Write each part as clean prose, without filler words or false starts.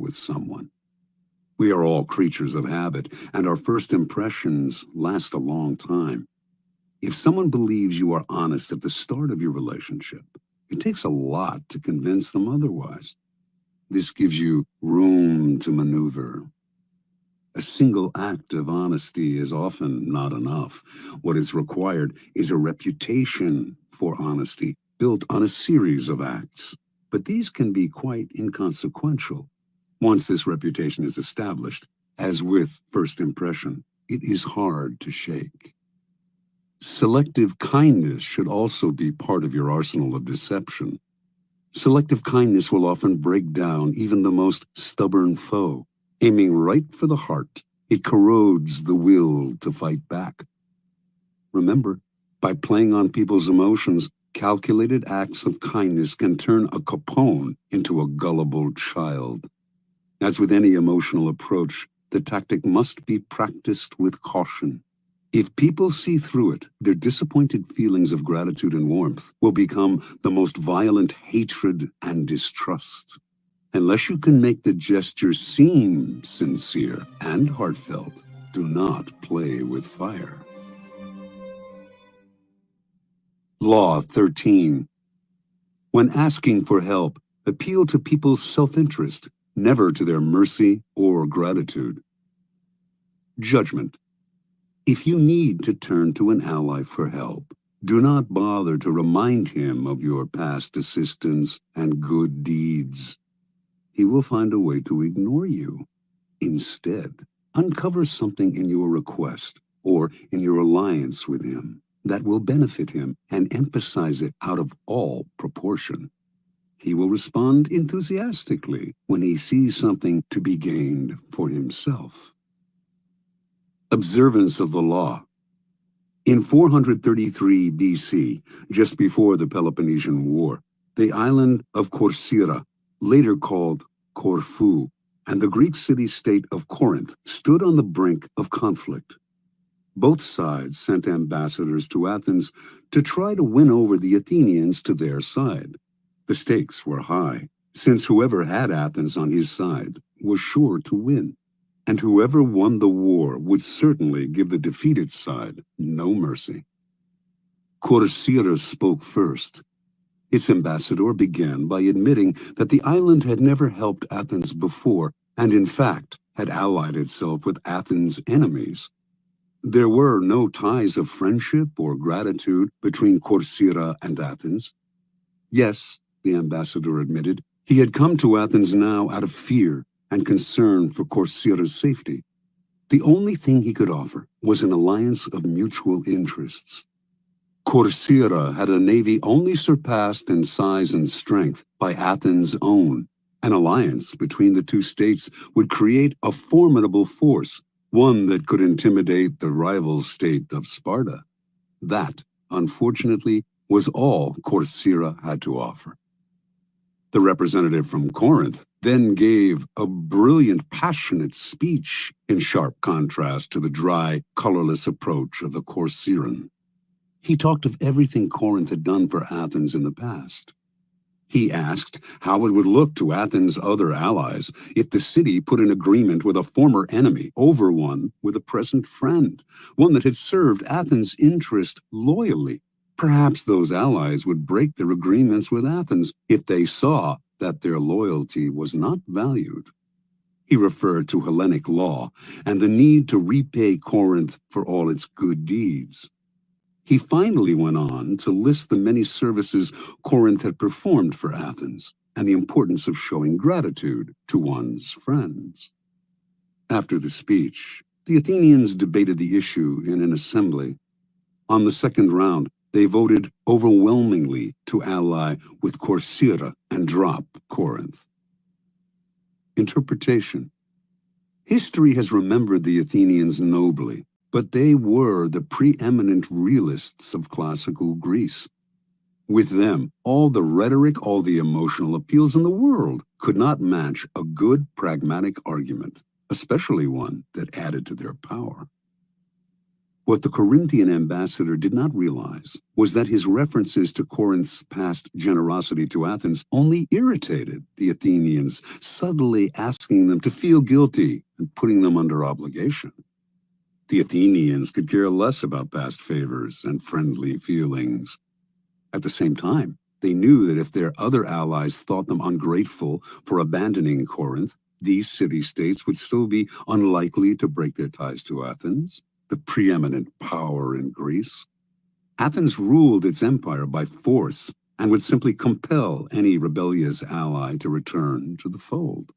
with someone. We are all creatures of habit, and our first impressions last a long time. If someone believes you are honest at the start of your relationship, it takes a lot to convince them otherwise. This gives you room to maneuver. A single act of honesty is often not enough. What is required is a reputation for honesty built on a series of acts. But these can be quite inconsequential. Once this reputation is established, as with first impression, it is hard to shake. Selective kindness should also be part of your arsenal of deception. Selective kindness will often break down even the most stubborn foe. Aiming right for the heart, it corrodes the will to fight back. Remember, by playing on people's emotions, calculated acts of kindness can turn a Capone into a gullible child. As with any emotional approach, the tactic must be practiced with caution. If people see through it, their disappointed feelings of gratitude and warmth will become the most violent hatred and distrust. Unless you can make the gesture seem sincere and heartfelt, do not play with fire. Law 13. When asking for help, appeal to people's self-interest, never to their mercy or gratitude. Judgment. If you need to turn to an ally for help, do not bother to remind him of your past assistance and good deeds. He will find a way to ignore you. Instead, uncover something in your request or in your alliance with him that will benefit him and emphasize it out of all proportion. He will respond enthusiastically when he sees something to be gained for himself. Observance of the law. In 433 BC, just before the Peloponnesian War, the island of Corcyra, later called Corfu, and the Greek city-state of Corinth stood on the brink of conflict. Both sides sent ambassadors to Athens to try to win over the Athenians to their side. The stakes were high, since whoever had Athens on his side was sure to win, and whoever won the war would certainly give the defeated side no mercy. Corcyra spoke first. Its ambassador began by admitting that the island had never helped Athens before, and in fact had allied itself with Athens' enemies. There were no ties of friendship or gratitude between Corcyra and Athens. Yes, the ambassador admitted, he had come to Athens now out of fear and concern for Corcyra's safety. The only thing he could offer was an alliance of mutual interests. Corcyra had a navy only surpassed in size and strength by Athens' own. An alliance between the two states would create a formidable force, one that could intimidate the rival state of Sparta. That, unfortunately, was all Corcyra had to offer. The representative from Corinth then gave a brilliant, passionate speech in sharp contrast to the dry, colorless approach of the Corcyran. He talked of everything Corinth had done for Athens in the past. He asked how it would look to Athens' other allies if the city put in agreement with a former enemy over one with a present friend, one that had served Athens' interest loyally. Perhaps those allies would break their agreements with Athens if they saw that their loyalty was not valued. He referred to Hellenic law and the need to repay Corinth for all its good deeds. He finally went on to list the many services Corinth had performed for Athens and the importance of showing gratitude to one's friends. After the speech, the Athenians debated the issue in an assembly. On the second round, they voted overwhelmingly to ally with Corcyra and drop Corinth. Interpretation. History has remembered the Athenians nobly, but they were the preeminent realists of classical Greece. With them, all the rhetoric, all the emotional appeals in the world could not match a good pragmatic argument, especially one that added to their power. What the Corinthian ambassador did not realize was that his references to Corinth's past generosity to Athens only irritated the Athenians, subtly asking them to feel guilty and putting them under obligation. The Athenians could care less about past favors and friendly feelings. At the same time, they knew that if their other allies thought them ungrateful for abandoning Corinth, these city-states would still be unlikely to break their ties to Athens, the preeminent power in Greece. Athens ruled its empire by force and would simply compel any rebellious ally to return to the fold.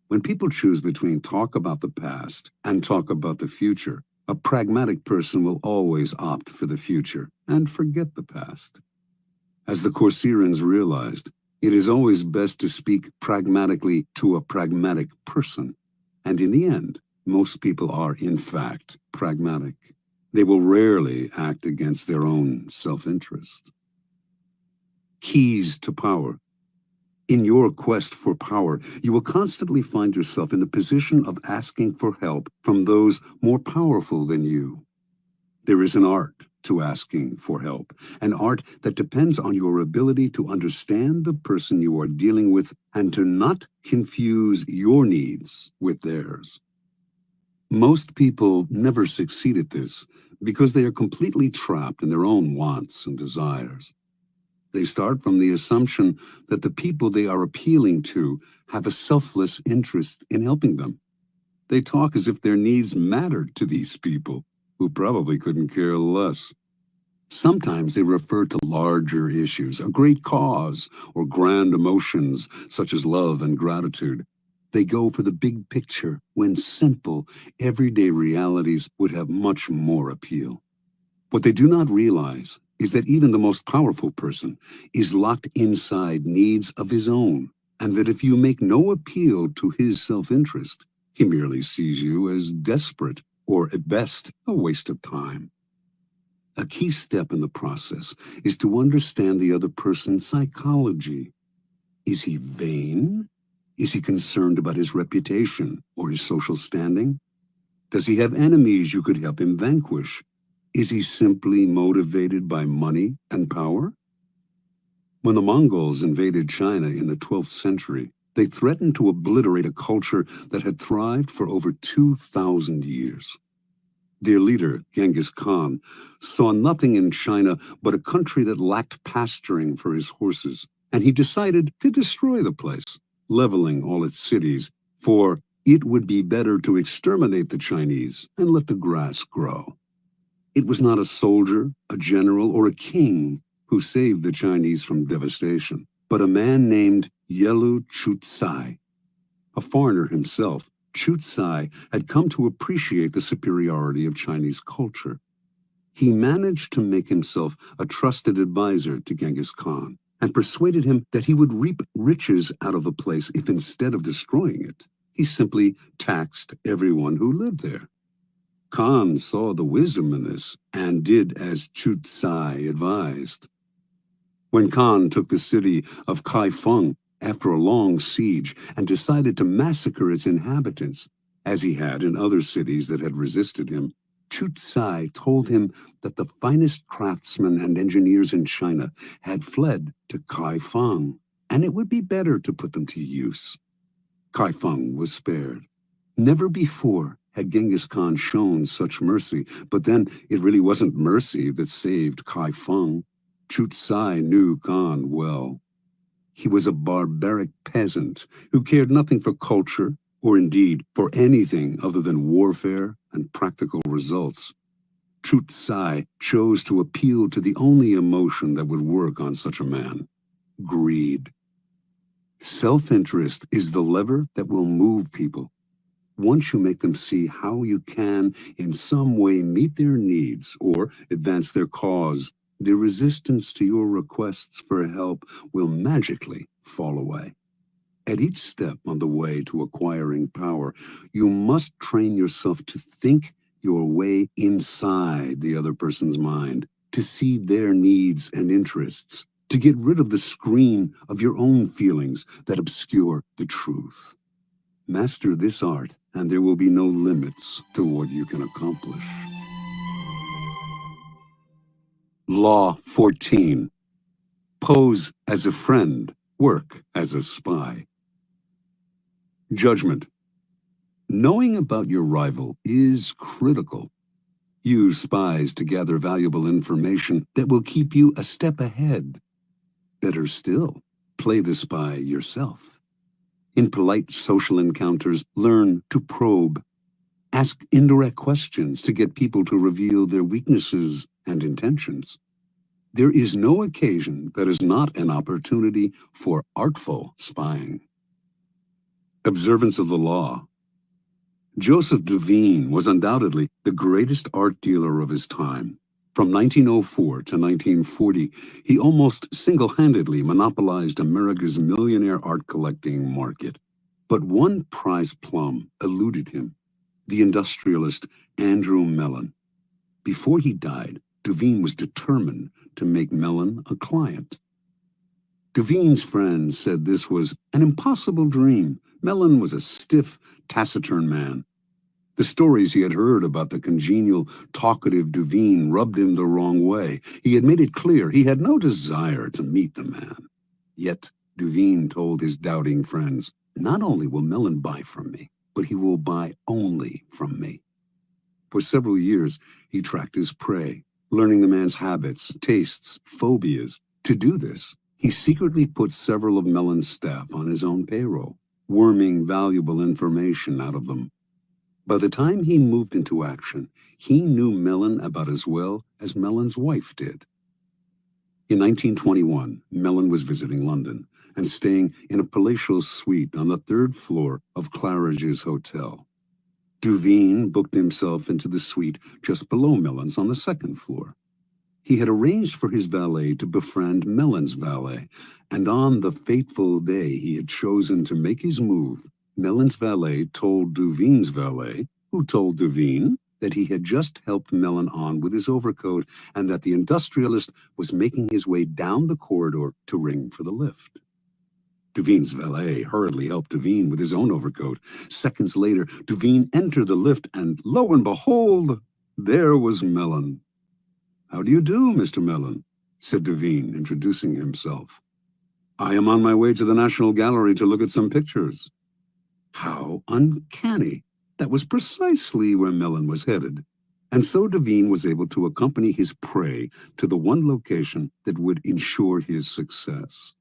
When people choose between talk about the past and talk about the future, a pragmatic person will always opt for the future and forget the past. As the Corcyraeans realized, it is always best to speak pragmatically to a pragmatic person, and in the end, most people are, in fact, pragmatic. They will rarely act against their own self-interest. Keys to power. In your quest for power, you will constantly find yourself in the position of asking for help from those more powerful than you. There is an art to asking for help, an art that depends on your ability to understand the person you are dealing with and to not confuse your needs with theirs. Most people never succeed at this because they are completely trapped in their own wants and desires. They start from the assumption that the people they are appealing to have a selfless interest in helping them. They talk as if their needs mattered to these people, who probably couldn't care less. Sometimes they refer to larger issues, a great cause, or grand emotions such as love and gratitude. They go for the big picture when simple, everyday realities would have much more appeal. What they do not realize is that even the most powerful person is locked inside needs of his own, and that if you make no appeal to his self-interest, he merely sees you as desperate, or at best, a waste of time. A key step in the process is to understand the other person's psychology. Is he vain? Is he concerned about his reputation or his social standing? Does he have enemies you could help him vanquish? Is he simply motivated by money and power? When the Mongols invaded China in the 12th century, they threatened to obliterate a culture that had thrived for over 2,000 years. Their leader, Genghis Khan, saw nothing in China but a country that lacked pasturing for his horses, and he decided to destroy the place, leveling all its cities, for it would be better to exterminate the Chinese and let the grass grow. It was not a soldier, a general, or a king who saved the Chinese from devastation, but a man named Yelu Chutsai. A foreigner himself, Chutsai had come to appreciate the superiority of Chinese culture. He managed to make himself a trusted advisor to Genghis Khan and persuaded him that he would reap riches out of the place if instead of destroying it, he simply taxed everyone who lived there. Khan saw the wisdom in this and did as Chutsai advised. When Khan took the city of Kaifeng after a long siege and decided to massacre its inhabitants, as he had in other cities that had resisted him, Chutsai told him that the finest craftsmen and engineers in China had fled to Kaifeng, and it would be better to put them to use. Kaifeng was spared. Never before had Genghis Khan shown such mercy, but then it really wasn't mercy that saved Kaifeng. Chutsai knew Khan well. He was a barbaric peasant who cared nothing for culture, or indeed for anything other than warfare and practical results. Chutsai chose to appeal to the only emotion that would work on such a man: greed. Self-interest is the lever that will move people. Once you make them see how you can, in some way, meet their needs or advance their cause, their resistance to your requests for help will magically fall away. At each step on the way to acquiring power, you must train yourself to think your way inside the other person's mind, to see their needs and interests, to get rid of the screen of your own feelings that obscure the truth. Master this art, and there will be no limits to what you can accomplish. Law 14. Pose as a friend, work as a spy. Judgment. Knowing about your rival is critical. Use spies to gather valuable information that will keep you a step ahead. Better still, play the spy yourself. In polite social encounters, learn to probe. Ask indirect questions to get people to reveal their weaknesses and intentions. There is no occasion that is not an opportunity for artful spying. Observance of the law. Joseph Duveen was undoubtedly the greatest art dealer of his time. From 1904 to 1940, he almost single-handedly monopolized America's millionaire art collecting market. But one prize plum eluded him, the industrialist Andrew Mellon. Before he died, Duveen was determined to make Mellon a client. Duveen's friends said this was an impossible dream. Mellon was a stiff, taciturn man. The stories he had heard about the congenial, talkative Duveen rubbed him the wrong way. He had made it clear he had no desire to meet the man. Yet Duveen told his doubting friends, "Not only will Mellon buy from me, but he will buy only from me." For several years, he tracked his prey, learning the man's habits, tastes, phobias. To do this, he secretly put several of Mellon's staff on his own payroll, worming valuable information out of them. By the time he moved into action, he knew Mellon about as well as Mellon's wife did. In 1921, Mellon was visiting London and staying in a palatial suite on the third floor of Claridge's Hotel. Duveen booked himself into the suite just below Mellon's on the second floor. He had arranged for his valet to befriend Mellon's valet, and on the fateful day he had chosen to make his move, Mellon's valet told Duveen's valet, who told Duveen that he had just helped Mellon on with his overcoat and that the industrialist was making his way down the corridor to ring for the lift. Duveen's valet hurriedly helped Duveen with his own overcoat. Seconds later, Duveen entered the lift, and lo and behold, there was Mellon. "How do you do, Mr. Mellon?" said Duveen, introducing himself. "I am on my way to the National Gallery to look at some pictures." How uncanny! That was precisely where Mellon was headed. And so Duveen was able to accompany his prey to the one location that would ensure his success.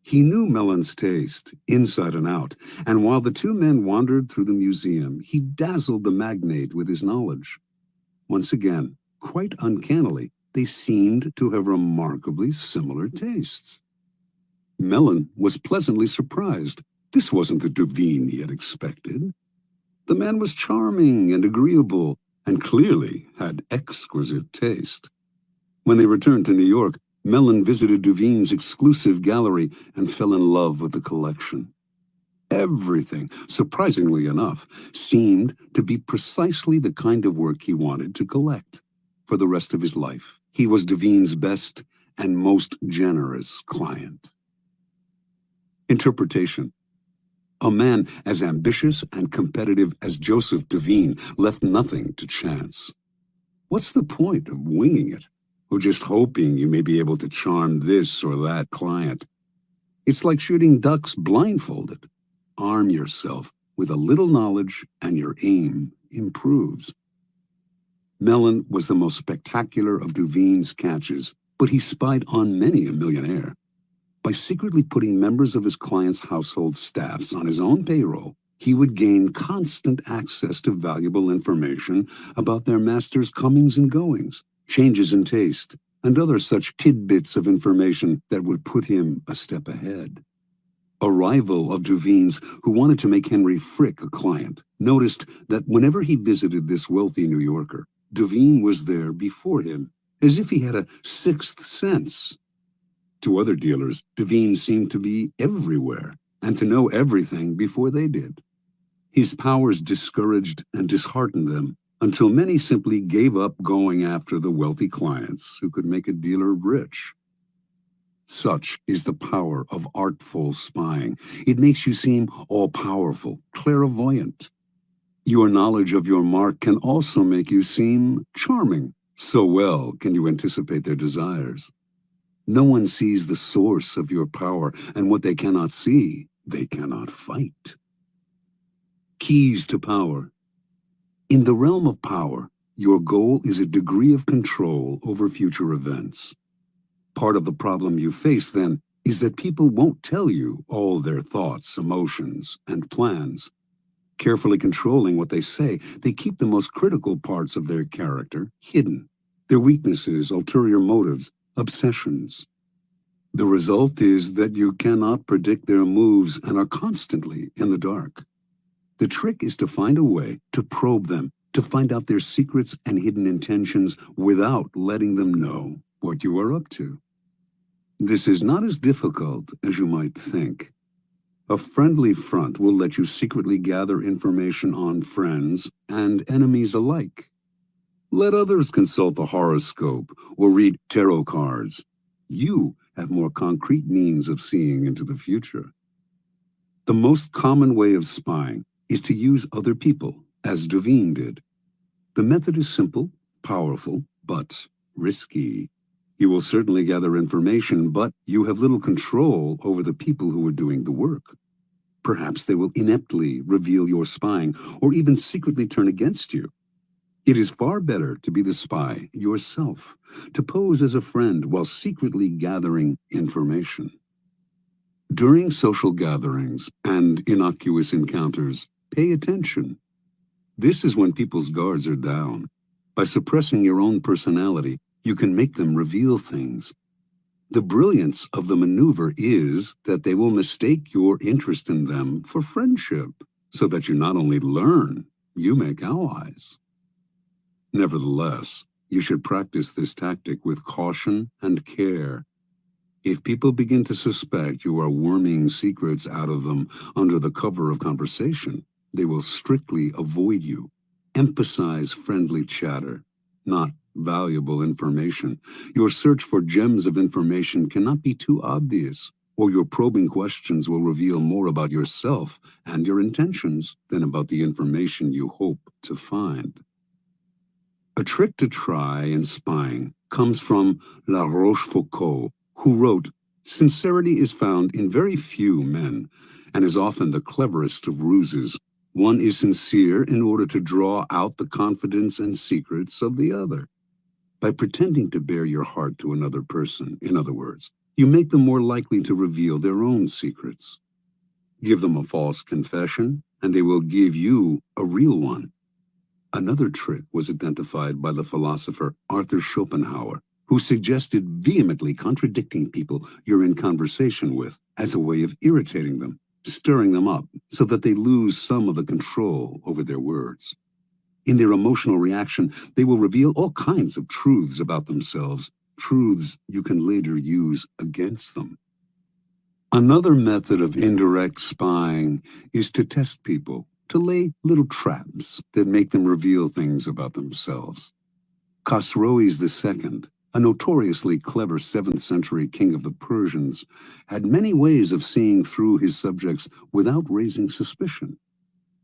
He knew Mellon's taste, inside and out, and while the two men wandered through the museum, he dazzled the magnate with his knowledge. Once again, quite uncannily, they seemed to have remarkably similar tastes. Mellon was pleasantly surprised. This wasn't the Duveen he had expected. The man was charming and agreeable, and clearly had exquisite taste. When they returned to New York, Mellon visited Duveen's exclusive gallery and fell in love with the collection. Everything, surprisingly enough, seemed to be precisely the kind of work he wanted to collect. For the rest of his life, he was Duveen's best and most generous client. Interpretation. A man as ambitious and competitive as Joseph Duveen left nothing to chance. What's the point of winging it, or just hoping you may be able to charm this or that client? It's like shooting ducks blindfolded. Arm yourself with a little knowledge and your aim improves. Mellon was the most spectacular of Duveen's catches, but he spied on many a millionaire. By secretly putting members of his clients' household staffs on his own payroll, he would gain constant access to valuable information about their master's comings and goings, changes in taste, and other such tidbits of information that would put him a step ahead. A rival of Duveen's, who wanted to make Henry Frick a client, noticed that whenever he visited this wealthy New Yorker, Duveen was there before him, as if he had a sixth sense. To other dealers, Duveen seemed to be everywhere and to know everything before they did. His powers discouraged and disheartened them until many simply gave up going after the wealthy clients who could make a dealer rich. Such is the power of artful spying. It makes you seem all-powerful, clairvoyant. Your knowledge of your mark can also make you seem charming, So well can you anticipate their desires. No one sees the source of your power, and what they cannot see, they cannot fight. Keys to power. In the realm of power, your goal is a degree of control over future events. Part of the problem you face, then, is that people won't tell you all their thoughts, emotions, and plans. Carefully controlling what they say, they keep the most critical parts of their character hidden. Their weaknesses, ulterior motives, obsessions. The result is that you cannot predict their moves and are constantly in the dark. The trick is to find a way to probe them, to find out their secrets and hidden intentions without letting them know what you are up to. This is not as difficult as you might think. A friendly front will let you secretly gather information on friends and enemies alike. Let others consult the horoscope or read tarot cards. You have more concrete means of seeing into the future. The most common way of spying is to use other people, as Devine did. The method is simple, powerful, but risky. You will certainly gather information, but you have little control over the people who are doing the work. Perhaps they will ineptly reveal your spying, or even secretly turn against you. It is far better to be the spy yourself, to pose as a friend while secretly gathering information. During social gatherings and innocuous encounters, pay attention. This is when people's guards are down. By suppressing your own personality, you can make them reveal things. The brilliance of the maneuver is that they will mistake your interest in them for friendship, so that you not only learn, you make allies. Nevertheless, you should practice this tactic with caution and care. If people begin to suspect you are worming secrets out of them under the cover of conversation, they will strictly avoid you. Emphasize friendly chatter, not valuable information. Your search for gems of information cannot be too obvious, or your probing questions will reveal more about yourself and your intentions than about the information you hope to find. A trick to try in spying comes from La Rochefoucauld, who wrote, "Sincerity is found in very few men, and is often the cleverest of ruses. One is sincere in order to draw out the confidence and secrets of the other." By pretending to bare your heart to another person, in other words, you make them more likely to reveal their own secrets. Give them a false confession, and they will give you a real one. Another trick was identified by the philosopher Arthur Schopenhauer, who suggested vehemently contradicting people you're in conversation with as a way of irritating them, stirring them up so that they lose some of the control over their words. In their emotional reaction, they will reveal all kinds of truths about themselves, truths you can later use against them. Another method of indirect spying is to test people, to lay little traps that make them reveal things about themselves. Khosroes II, a notoriously clever 7th century king of the Persians, had many ways of seeing through his subjects without raising suspicion.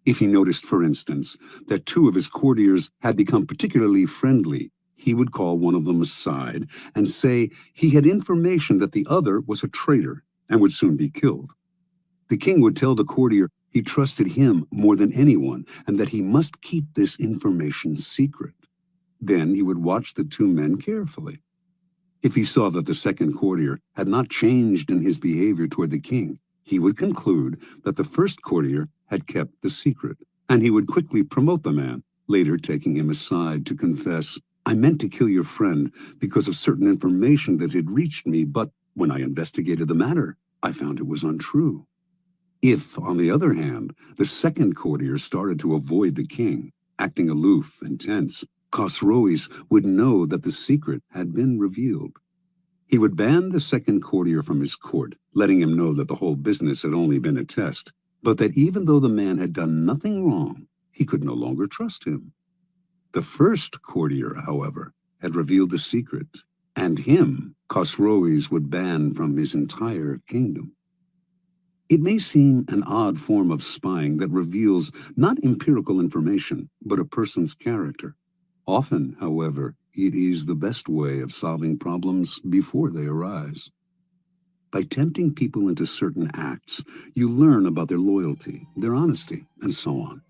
If he noticed, for instance, that two of his courtiers had become particularly friendly, he would call one of them aside and say he had information that the other was a traitor and would soon be killed. The king would tell the courtier he trusted him more than anyone and that he must keep this information secret. Then he would watch the two men carefully. If he saw that the second courtier had not changed in his behavior toward the king, he would conclude that the first courtier had kept the secret, and he would quickly promote the man, later taking him aside to confess, "I meant to kill your friend because of certain information that had reached me, but when I investigated the matter, I found it was untrue." If, on the other hand, the second courtier started to avoid the king, acting aloof and tense, Khosroes would know that the secret had been revealed. He would ban the second courtier from his court, letting him know that the whole business had only been a test, but that even though the man had done nothing wrong, he could no longer trust him. The first courtier, however, had revealed the secret, and him Khosroes would ban from his entire kingdom. It may seem an odd form of spying that reveals not empirical information, but a person's character. Often, however, it is the best way of solving problems before they arise. By tempting people into certain acts, you learn about their loyalty, their honesty, and so on.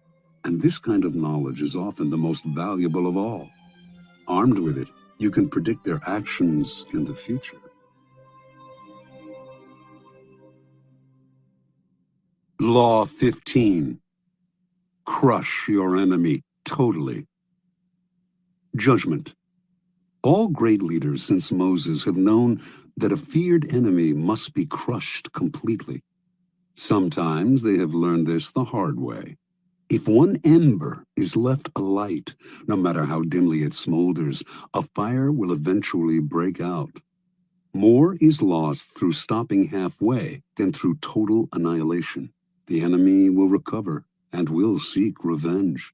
And this kind of knowledge is often the most valuable of all. Armed with it, you can predict their actions in the future. Law 15. Crush your enemy totally. Judgment. All great leaders since Moses have known that a feared enemy must be crushed completely. Sometimes they have learned this the hard way. If one ember is left alight, no matter how dimly it smolders, a fire will eventually break out. More is lost through stopping halfway than through total annihilation. The enemy will recover and will seek revenge.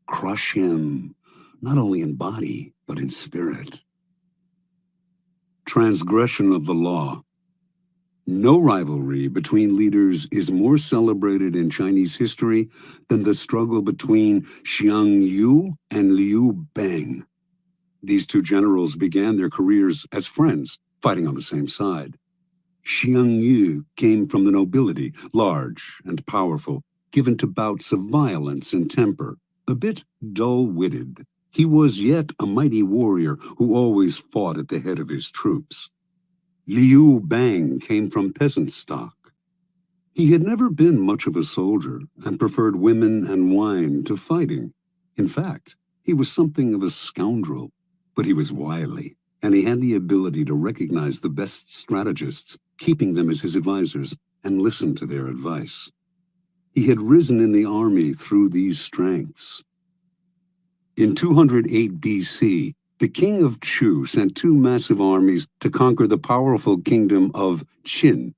Crush him, not only in body, but in spirit. Transgression of the law. No rivalry between leaders is more celebrated in Chinese history than the struggle between Xiang Yu and Liu Bang. These two generals began their careers as friends, fighting on the same side. Xiang Yu came from the nobility, large and powerful, given to bouts of violence and temper, a bit dull-witted. He was yet a mighty warrior who always fought at the head of his troops. Liu Bang came from peasant stock. He had never been much of a soldier and preferred women and wine to fighting. In fact, he was something of a scoundrel, but he was wily, and he had the ability to recognize the best strategists, keeping them as his advisors, and listen to their advice. He had risen in the army through these strengths. In 208 BC, the king of Chu sent two massive armies to conquer the powerful kingdom of Qin.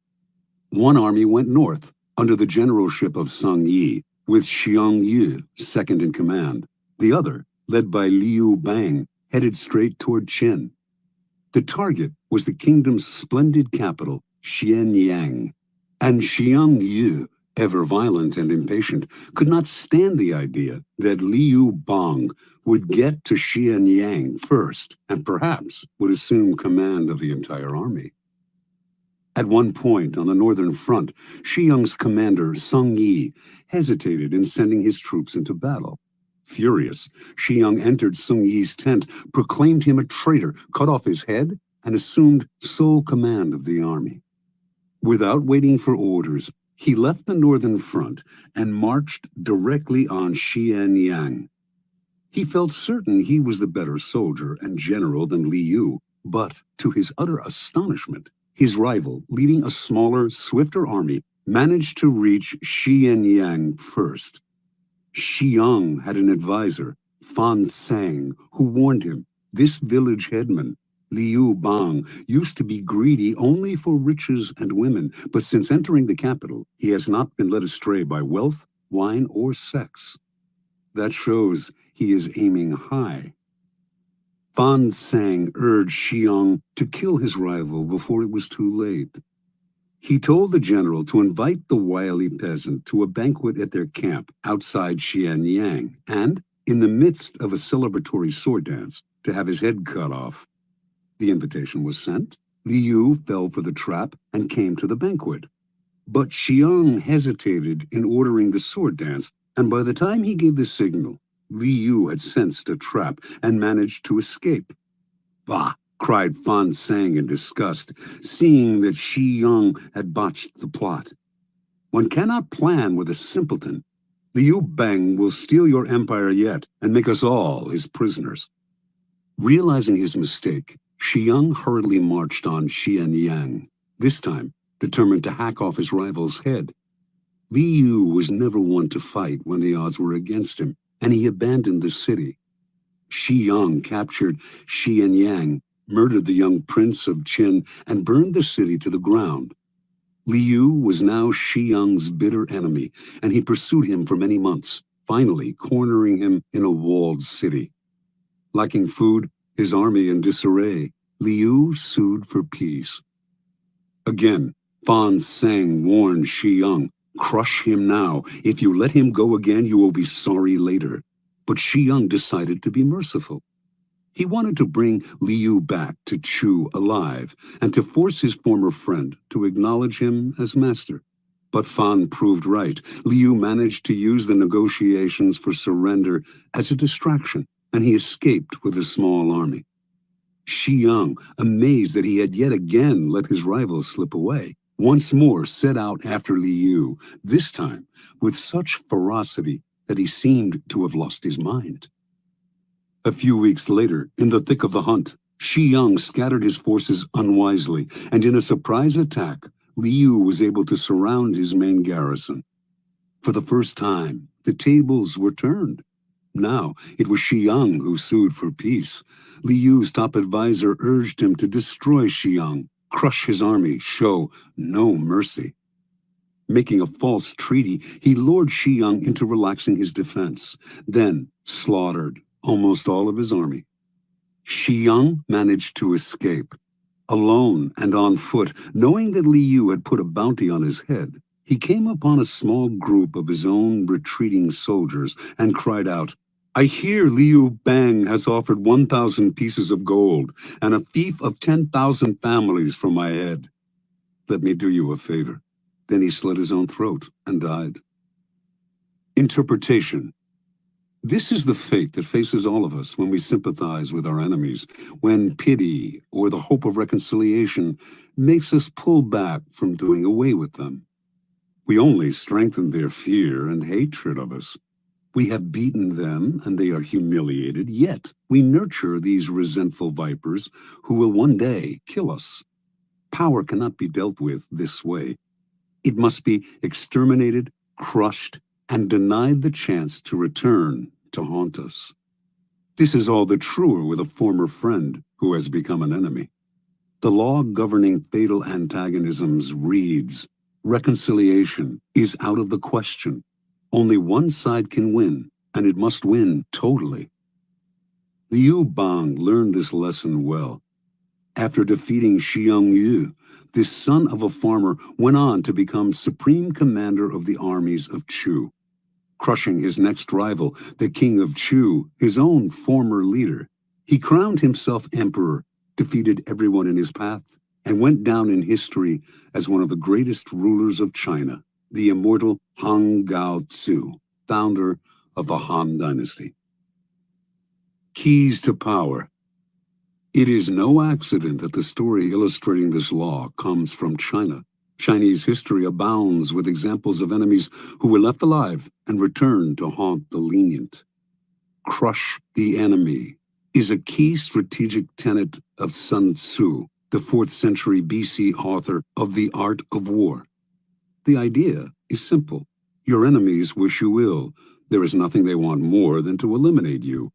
One army went north, under the generalship of Song Yi, with Xiang Yu second in command. The other, led by Liu Bang, headed straight toward Qin. The target was the kingdom's splendid capital, Xianyang, and Xiang Yu, ever violent and impatient, could not stand the idea that Liu Bang would get to Xianyang first and perhaps would assume command of the entire army. At one point on the northern front, Xiang's commander, Song Yi, hesitated in sending his troops into battle. Furious, Xiang entered Song Yi's tent, proclaimed him a traitor, cut off his head, and assumed sole command of the army. Without waiting for orders, he left the northern front and marched directly on Xianyang. He felt certain he was the better soldier and general than Liu, but to his utter astonishment, his rival, leading a smaller, swifter army, managed to reach Xianyang first. Xiang had an advisor, Fan Tsang, who warned him, this village headman, Liu Bang, used to be greedy only for riches and women, but since entering the capital, he has not been led astray by wealth, wine, or sex. That shows he is aiming high. Fan Tsang urged Xiang to kill his rival before it was too late. He told the general to invite the wily peasant to a banquet at their camp outside Xianyang, and, in the midst of a celebratory sword dance, to have his head cut off. The invitation was sent. Liu fell for the trap and came to the banquet. But Xiang hesitated in ordering the sword dance, and by the time he gave the signal, Liu had sensed a trap and managed to escape. Bah! Cried Fan Tsang in disgust, seeing that Xiang had botched the plot. One cannot plan with a simpleton. Liu Bang will steal your empire yet and make us all his prisoners. Realizing his mistake, Xiang hurriedly marched on Xianyang, this time determined to hack off his rival's head. Liu was never one to fight when the odds were against him, and he abandoned the city. Xiang captured Xianyang, murdered the young prince of Qin, and burned the city to the ground. Liu was now Xiang's bitter enemy, and he pursued him for many months, finally cornering him in a walled city. Lacking food, his army in disarray, Liu sued for peace. Again, Fan Tsang warned Xiang, crush him now. If you let him go again, you will be sorry later. But Xiang decided to be merciful. He wanted to bring Liu back to Chu alive and to force his former friend to acknowledge him as master. But Fan proved right. Liu managed to use the negotiations for surrender as a distraction, and he escaped with a small army. Xiang, amazed that he had yet again let his rival slip away, once more set out after Liu, this time with such ferocity that he seemed to have lost his mind. A few weeks later, in the thick of the hunt, Xiang scattered his forces unwisely, and in a surprise attack, Liu was able to surround his main garrison. For the first time, the tables were turned. Now, it was Xiang who sued for peace. Liu's top advisor urged him to destroy Xiang, crush his army, show no mercy. Making a false treaty, he lured Xiang into relaxing his defense, then slaughtered almost all of his army. Xiang managed to escape. Alone and on foot, knowing that Liu had put a bounty on his head, he came upon a small group of his own retreating soldiers and cried out, "I hear Liu Bang has offered 1,000 pieces of gold and a fief of 10,000 families for my head. Let me do you a favor." Then he slit his own throat and died. Interpretation. This is the fate that faces all of us when we sympathize with our enemies, when pity or the hope of reconciliation makes us pull back from doing away with them. We only strengthen their fear and hatred of us. We have beaten them and they are humiliated, yet we nurture these resentful vipers who will one day kill us. Power cannot be dealt with this way. It must be exterminated, crushed, and denied the chance to return to haunt us. This is all the truer with a former friend who has become an enemy. The law governing fatal antagonisms reads, reconciliation is out of the question. Only one side can win, and it must win totally. Liu Bang learned this lesson well. After defeating Xiang Yu, this son of a farmer went on to become supreme commander of the armies of Chu. Crushing his next rival, the king of Chu, his own former leader, he crowned himself emperor, defeated everyone in his path, and went down in history as one of the greatest rulers of China, the immortal Han Gaozu, founder of the Han Dynasty. Keys to power. It is no accident that the story illustrating this law comes from China. Chinese history abounds with examples of enemies who were left alive and returned to haunt the lenient. Crush the enemy is a key strategic tenet of Sun Tzu, the 4th century BC author of The Art of War. The idea is simple. Your enemies wish you ill. There is nothing they want more than to eliminate you.